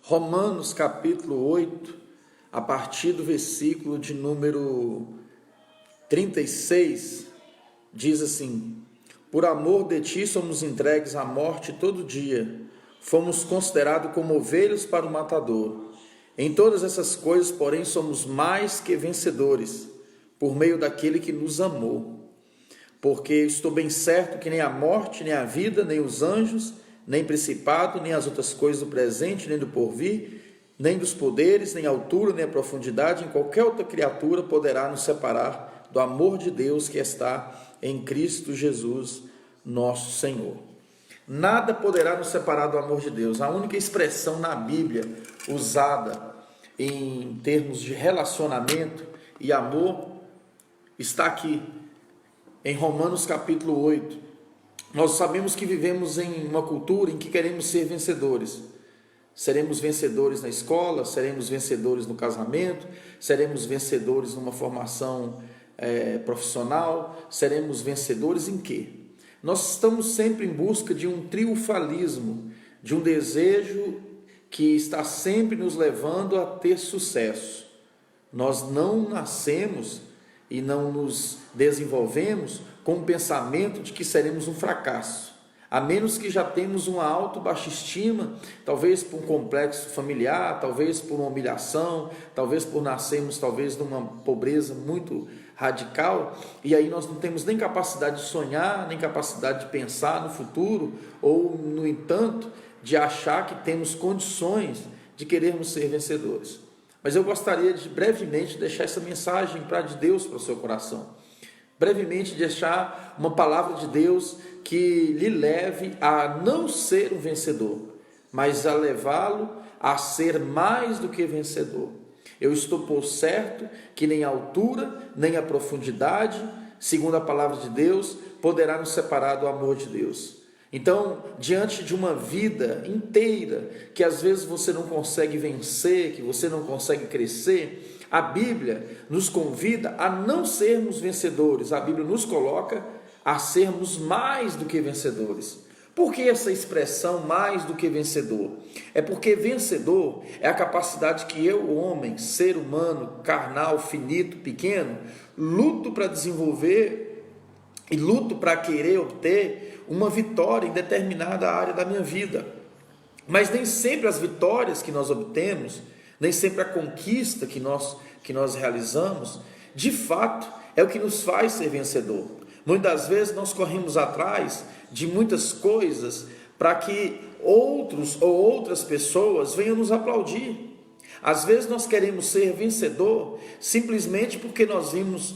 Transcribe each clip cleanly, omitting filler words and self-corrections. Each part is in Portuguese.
Romanos capítulo 8, a partir do versículo de número 36, diz assim: por amor de ti somos entregues à morte todo dia, fomos considerados como ovelhas para o matador. Em todas essas coisas, porém, somos mais que vencedores, por meio daquele que nos amou. Porque estou bem certo que nem a morte, nem a vida, nem os anjos, nem principado, nem as outras coisas do presente, nem do porvir, nem dos poderes, nem a altura, nem a profundidade, em qualquer outra criatura poderá nos separar do amor de Deus que está em Cristo Jesus, nosso Senhor. Nada poderá nos separar do amor de Deus. A única expressão na Bíblia usada em termos de relacionamento e amor está aqui, em Romanos capítulo 8. Nós sabemos que vivemos em uma cultura em que queremos ser vencedores. Seremos vencedores na escola, seremos vencedores no casamento, seremos vencedores numa formação profissional, seremos vencedores em quê? Nós estamos sempre em busca de um triunfalismo, de um desejo que está sempre nos levando a ter sucesso. Nós não nascemos e não nos desenvolvemos com o pensamento de que seremos um fracasso, a menos que já temos uma baixa estima, talvez por um complexo familiar, talvez por uma humilhação, talvez por nascermos numa pobreza muito radical, e aí nós não temos nem capacidade de sonhar, nem capacidade de pensar no futuro, ou, no entanto, de achar que temos condições de querermos ser vencedores. Mas eu gostaria de brevemente deixar essa mensagem de Deus para o seu coração. Brevemente deixar uma palavra de Deus que lhe leve a não ser um vencedor, mas a levá-lo a ser mais do que vencedor. Eu estou por certo que nem a altura, nem a profundidade, segundo a palavra de Deus, poderá nos separar do amor de Deus. Então, diante de uma vida inteira que às vezes você não consegue vencer, que você não consegue crescer, a Bíblia nos convida a não sermos vencedores, a Bíblia nos coloca a sermos mais do que vencedores. Por que essa expressão mais do que vencedor? É porque vencedor é a capacidade que eu, homem, ser humano, carnal, finito, pequeno, luto para desenvolver e luto para querer obter uma vitória em determinada área da minha vida. Mas nem sempre as vitórias que nós obtemos, nem sempre a conquista que nós realizamos, de fato, é o que nos faz ser vencedor. Muitas vezes nós corremos atrás de muitas coisas para que outros ou outras pessoas venham nos aplaudir. Às vezes nós queremos ser vencedor simplesmente porque nós vimos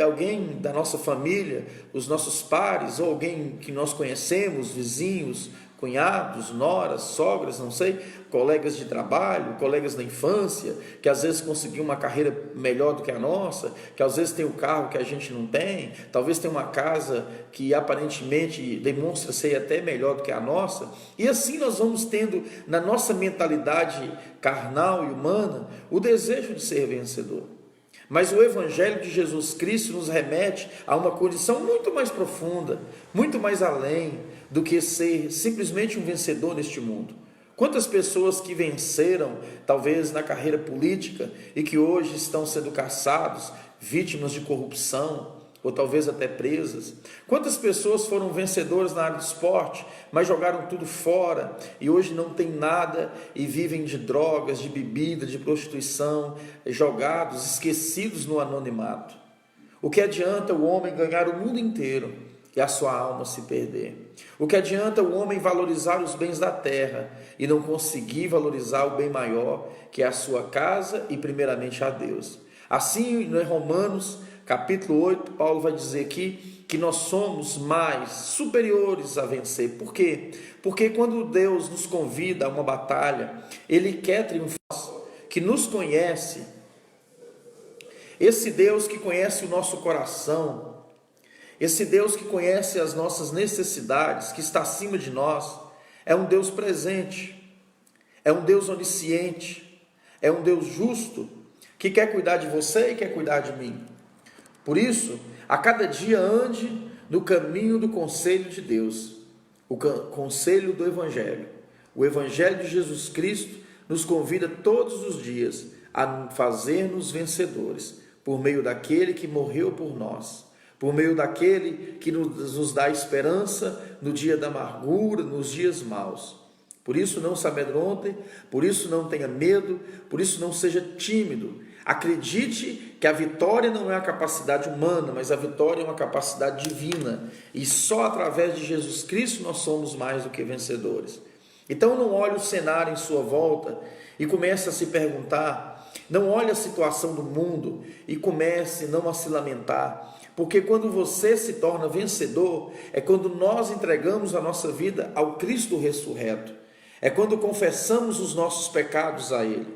alguém da nossa família, os nossos pares, ou alguém que nós conhecemos, vizinhos, cunhados, noras, sogras, não sei, colegas de trabalho, colegas da infância, que às vezes conseguiu uma carreira melhor do que a nossa, que às vezes tem um carro que a gente não tem, talvez tem uma casa que aparentemente demonstra ser até melhor do que a nossa, e assim nós vamos tendo na nossa mentalidade carnal e humana o desejo de ser vencedor. Mas o Evangelho de Jesus Cristo nos remete a uma condição muito mais profunda, muito mais além do que ser simplesmente um vencedor neste mundo. Quantas pessoas que venceram, talvez na carreira política, e que hoje estão sendo caçados, vítimas de corrupção, ou talvez até presas. Quantas pessoas foram vencedoras na área do esporte, mas jogaram tudo fora, e hoje não tem nada, e vivem de drogas, de bebida, de prostituição, jogados, esquecidos no anonimato. O que adianta o homem ganhar o mundo inteiro e a sua alma se perder? O que adianta o homem valorizar os bens da terra e não conseguir valorizar o bem maior, que é a sua casa e primeiramente a Deus? Assim, em Romanos capítulo 8, Paulo vai dizer aqui que nós somos mais superiores a vencer. Por quê? Porque quando Deus nos convida a uma batalha, Ele quer triunfar, que nos conhece. Esse Deus que conhece o nosso coração, esse Deus que conhece as nossas necessidades, que está acima de nós, é um Deus presente, é um Deus onisciente, é um Deus justo, que quer cuidar de você e quer cuidar de mim. Por isso, a cada dia ande no caminho do conselho de Deus, o conselho do Evangelho. O Evangelho de Jesus Cristo nos convida todos os dias a fazer-nos vencedores, por meio daquele que morreu por nós, por meio daquele que nos dá esperança no dia da amargura, nos dias maus. Por isso não se amedrontem, por isso não tenha medo, por isso não seja tímido. Acredite que a vitória não é a capacidade humana, mas a vitória é uma capacidade divina. E só através de Jesus Cristo nós somos mais do que vencedores. Então não olhe o cenário em sua volta e comece a se perguntar, não olhe a situação do mundo e comece não a se lamentar. Porque quando você se torna vencedor, é quando nós entregamos a nossa vida ao Cristo ressurreto. É quando confessamos os nossos pecados a Ele.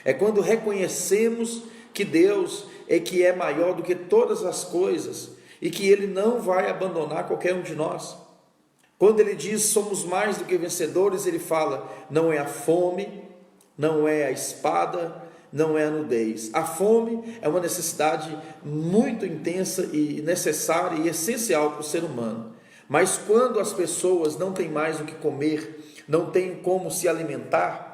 É quando reconhecemos que Deus é que é maior do que todas as coisas e que Ele não vai abandonar qualquer um de nós. Quando Ele diz somos mais do que vencedores, Ele fala, não é a fome, não é a espada, não é a nudez. A fome é uma necessidade muito intensa e necessária e essencial para o ser humano. Mas quando as pessoas não têm mais o que comer, não têm como se alimentar,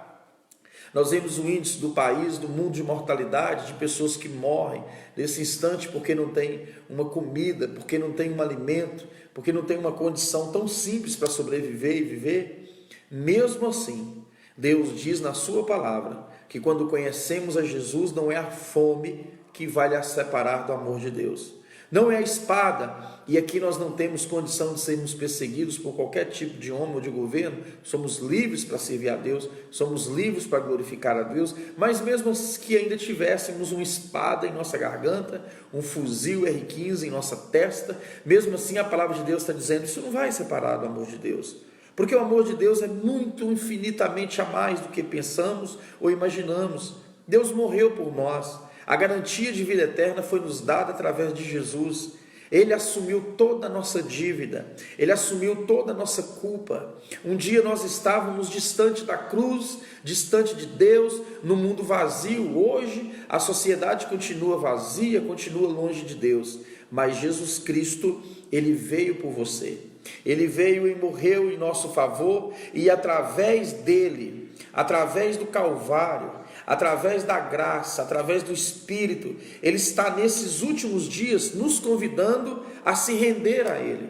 nós vemos o índice do país, do mundo de mortalidade, de pessoas que morrem nesse instante porque não tem uma comida, porque não tem um alimento, porque não tem uma condição tão simples para sobreviver e viver. Mesmo assim, Deus diz na sua palavra que quando conhecemos a Jesus, não é a fome que vai lhe separar do amor de Deus. Não é a espada, e aqui nós não temos condição de sermos perseguidos por qualquer tipo de homem ou de governo, somos livres para servir a Deus, somos livres para glorificar a Deus, mas mesmo que ainda tivéssemos uma espada em nossa garganta, um fuzil R15 em nossa testa, mesmo assim a palavra de Deus está dizendo, isso não vai separar do amor de Deus, porque o amor de Deus é muito infinitamente a mais do que pensamos ou imaginamos. Deus morreu por nós. A garantia de vida eterna foi nos dada através de Jesus. Ele assumiu toda a nossa dívida, Ele assumiu toda a nossa culpa. Um dia nós estávamos distante da cruz, distante de Deus, no mundo vazio. Hoje a sociedade continua vazia, continua longe de Deus. Mas Jesus Cristo, Ele veio por você. Ele veio e morreu em nosso favor, e através dele, através do Calvário, através da graça, através do Espírito, Ele está nesses últimos dias nos convidando a se render a Ele.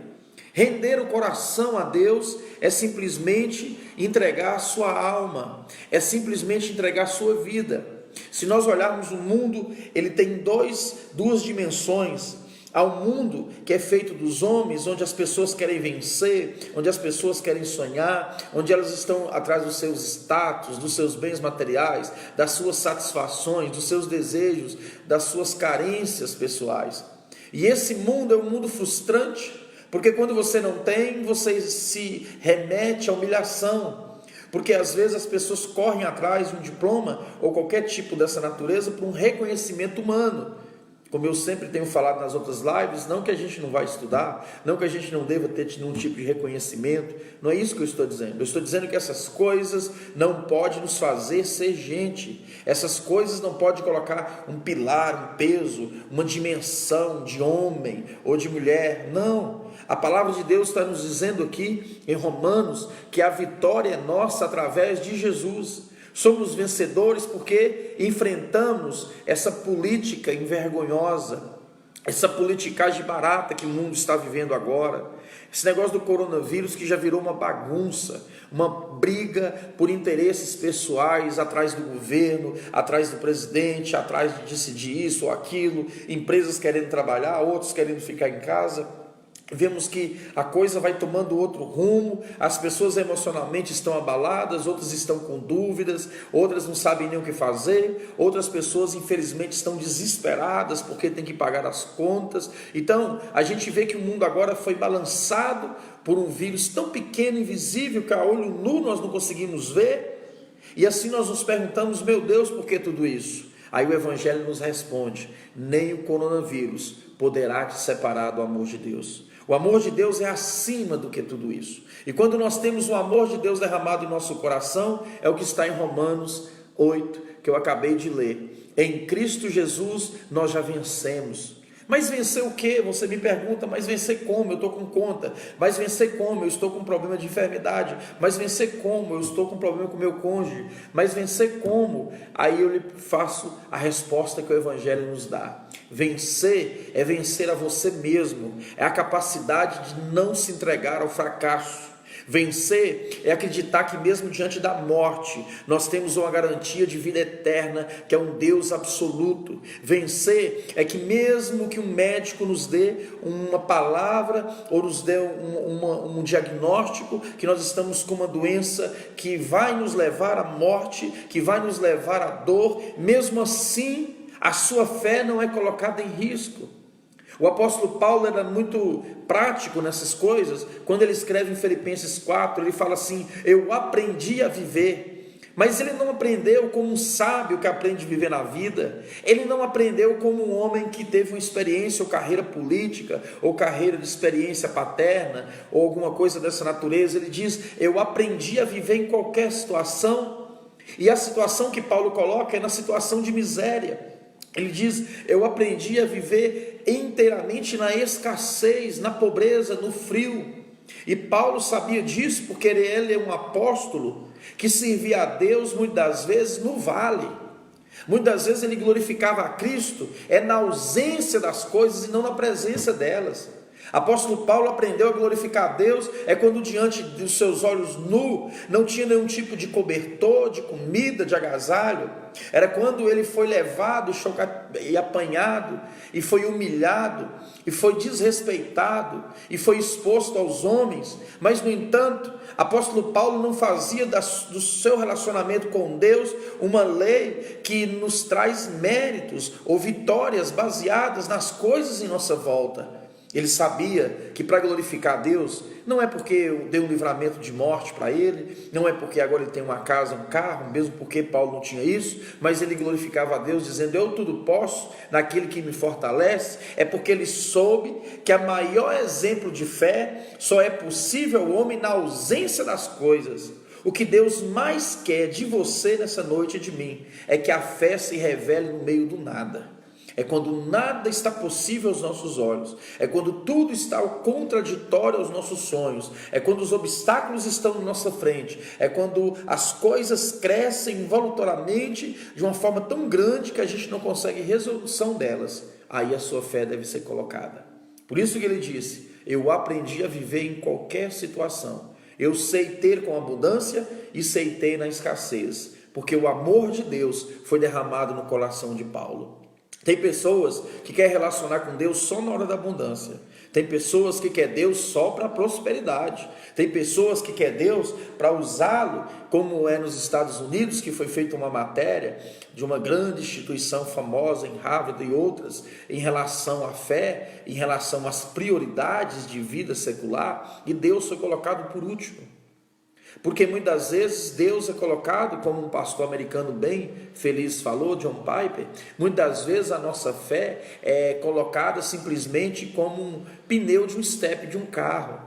Render o coração a Deus é simplesmente entregar a sua alma, é simplesmente entregar a sua vida. Se nós olharmos o mundo, ele tem duas dimensões. Há um mundo que é feito dos homens, onde as pessoas querem vencer, onde as pessoas querem sonhar, onde elas estão atrás dos seus status, dos seus bens materiais, das suas satisfações, dos seus desejos, das suas carências pessoais. E esse mundo é um mundo frustrante, porque quando você não tem, você se remete à humilhação. Porque às vezes as pessoas correm atrás de um diploma ou qualquer tipo dessa natureza por um reconhecimento humano. Como eu sempre tenho falado nas outras lives, não que a gente não vai estudar, não que a gente não deva ter nenhum tipo de reconhecimento, não é isso que eu estou dizendo. Eu estou dizendo que essas coisas não podem nos fazer ser gente, essas coisas não podem colocar um pilar, um peso, uma dimensão de homem ou de mulher, não. A palavra de Deus está nos dizendo aqui em Romanos que a vitória é nossa através de Jesus. Somos vencedores porque enfrentamos essa política envergonhosa, essa politicagem barata que o mundo está vivendo agora, esse negócio do coronavírus que já virou uma bagunça, uma briga por interesses pessoais atrás do governo, atrás do presidente, atrás de decidir isso ou aquilo, empresas querendo trabalhar, outros querendo ficar em casa. Vemos que a coisa vai tomando outro rumo, as pessoas emocionalmente estão abaladas, outras estão com dúvidas, outras não sabem nem o que fazer, outras pessoas infelizmente estão desesperadas porque tem que pagar as contas. Então a gente vê que o mundo agora foi balançado por um vírus tão pequeno, invisível, que a olho nu nós não conseguimos ver, e assim nós nos perguntamos, meu Deus, por que tudo isso? Aí o Evangelho nos responde, nem o coronavírus poderá te separar do amor de Deus. O amor de Deus é acima do que tudo isso. E quando nós temos o amor de Deus derramado em nosso coração, é o que está em Romanos 8, que eu acabei de ler. Em Cristo Jesus nós já vencemos. Mas vencer o quê? Você me pergunta, mas vencer como? Eu estou com conta. Mas vencer como? Eu estou com problema de enfermidade. Mas vencer como? Eu estou com problema com meu cônjuge. Mas vencer como? Aí eu lhe faço a resposta que o Evangelho nos dá. Vencer é vencer a você mesmo. É a capacidade de não se entregar ao fracasso. Vencer é acreditar que mesmo diante da morte, nós temos uma garantia de vida eterna, que é um Deus absoluto. Vencer é que mesmo que um médico nos dê uma palavra, ou nos dê um diagnóstico, que nós estamos com uma doença que vai nos levar à morte, que vai nos levar à dor, mesmo assim, a sua fé não é colocada em risco. O apóstolo Paulo era muito prático nessas coisas. Quando ele escreve em Filipenses 4, ele fala assim: eu aprendi a viver. Mas ele não aprendeu como um sábio que aprende a viver na vida. Ele não aprendeu como um homem que teve uma experiência ou carreira política, ou carreira de experiência paterna, ou alguma coisa dessa natureza. Ele diz: eu aprendi a viver em qualquer situação. E a situação que Paulo coloca é na situação de miséria. Ele diz: eu aprendi a viver inteiramente na escassez, na pobreza, no frio. E Paulo sabia disso porque ele é um apóstolo que servia a Deus muitas das vezes no vale. Muitas vezes ele glorificava a Cristo na ausência das coisas e não na presença delas. Apóstolo Paulo aprendeu a glorificar a Deus quando diante dos seus olhos nus não tinha nenhum tipo de cobertor, de comida, de agasalho. Era quando ele foi levado e apanhado, e foi humilhado, e foi desrespeitado, e foi exposto aos homens. Mas no entanto, apóstolo Paulo não fazia do seu relacionamento com Deus uma lei que nos traz méritos ou vitórias baseadas nas coisas em nossa volta. Ele sabia que para glorificar a Deus, não é porque eu dei um livramento de morte para ele, não é porque agora ele tem uma casa, um carro, mesmo porque Paulo não tinha isso, mas ele glorificava a Deus dizendo: eu tudo posso naquele que me fortalece. É porque ele soube que o maior exemplo de fé só é possível ao homem na ausência das coisas. O que Deus mais quer de você nessa noite e de mim é que a fé se revele no meio do nada. É quando nada está possível aos nossos olhos, é quando tudo está contraditório aos nossos sonhos, é quando os obstáculos estão na nossa frente, é quando as coisas crescem involuntariamente de uma forma tão grande que a gente não consegue resolução delas. Aí a sua fé deve ser colocada. Por isso que ele disse: eu aprendi a viver em qualquer situação. Eu sei ter com abundância e sei ter na escassez, porque o amor de Deus foi derramado no coração de Paulo. Tem pessoas que querem relacionar com Deus só na hora da abundância. Tem pessoas que querem Deus só para a prosperidade. Tem pessoas que querem Deus para usá-lo, como é nos Estados Unidos, que foi feita uma matéria de uma grande instituição famosa em Harvard e outras, em relação à fé, em relação às prioridades de vida secular, e Deus foi colocado por último. Porque muitas vezes Deus é colocado, como um pastor americano bem feliz falou, John Piper, muitas vezes a nossa fé é colocada simplesmente como um pneu de um estepe de um carro.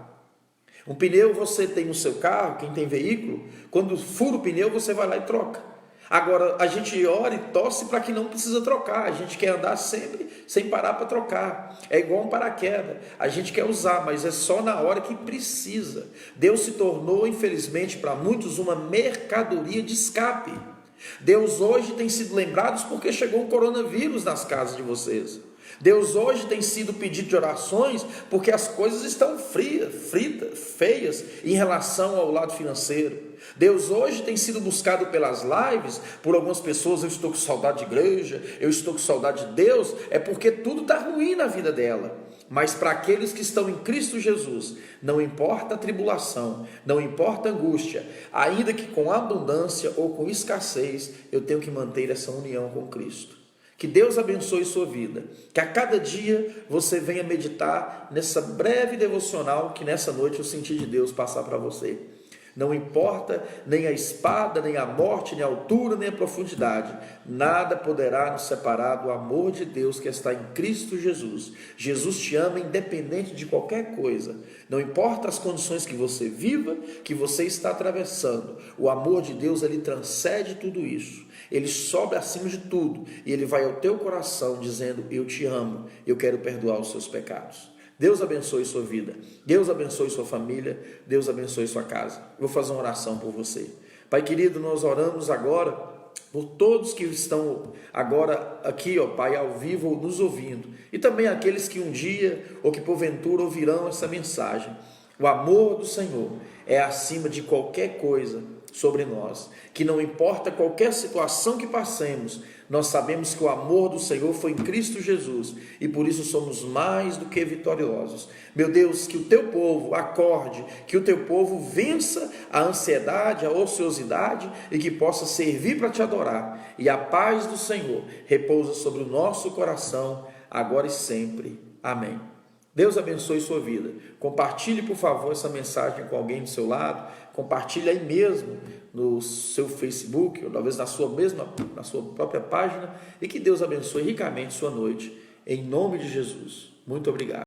Um pneu você tem no seu carro, quem tem veículo, quando fura o pneu você vai lá e troca. Agora, a gente ora e torce para que não precisa trocar, a gente quer andar sempre sem parar para trocar, é igual um paraquedas, a gente quer usar, mas é só na hora que precisa. Deus se tornou, infelizmente, para muitos, uma mercadoria de escape. Deus hoje tem sido lembrado porque chegou um coronavírus nas casas de vocês. Deus hoje tem sido pedido de orações porque as coisas estão feias em relação ao lado financeiro. Deus hoje tem sido buscado pelas lives, por algumas pessoas: eu estou com saudade de igreja, eu estou com saudade de Deus, é porque tudo está ruim na vida dela. Mas para aqueles que estão em Cristo Jesus, não importa a tribulação, não importa a angústia, ainda que com abundância ou com escassez, eu tenho que manter essa união com Cristo. Que Deus abençoe sua vida, que a cada dia você venha meditar nessa breve devocional que nessa noite eu senti de Deus passar para você. Não importa nem a espada, nem a morte, nem a altura, nem a profundidade, nada poderá nos separar do amor de Deus que está em Cristo Jesus. Jesus te ama independente de qualquer coisa. Não importa as condições que você viva, que você está atravessando. O amor de Deus, ele transcende tudo isso. Ele sobe acima de tudo e ele vai ao teu coração dizendo: eu te amo, eu quero perdoar os seus pecados. Deus abençoe sua vida, Deus abençoe sua família, Deus abençoe sua casa. Vou fazer uma oração por você. Pai querido, nós oramos agora por todos que estão agora aqui, ó Pai, ao vivo nos ouvindo, e também aqueles que um dia ou que porventura ouvirão essa mensagem. O amor do Senhor é acima de qualquer coisa sobre nós, que não importa qualquer situação que passemos, nós sabemos que o amor do Senhor foi em Cristo Jesus e por isso somos mais do que vitoriosos. Meu Deus, que o teu povo acorde, que o teu povo vença a ansiedade, a ociosidade e que possa servir para te adorar. E a paz do Senhor repousa sobre o nosso coração, agora e sempre. Amém. Deus abençoe sua vida. Compartilhe, por favor, essa mensagem com alguém do seu lado. Compartilhe aí mesmo no seu Facebook, ou talvez na sua própria página. E que Deus abençoe ricamente sua noite. Em nome de Jesus. Muito obrigado.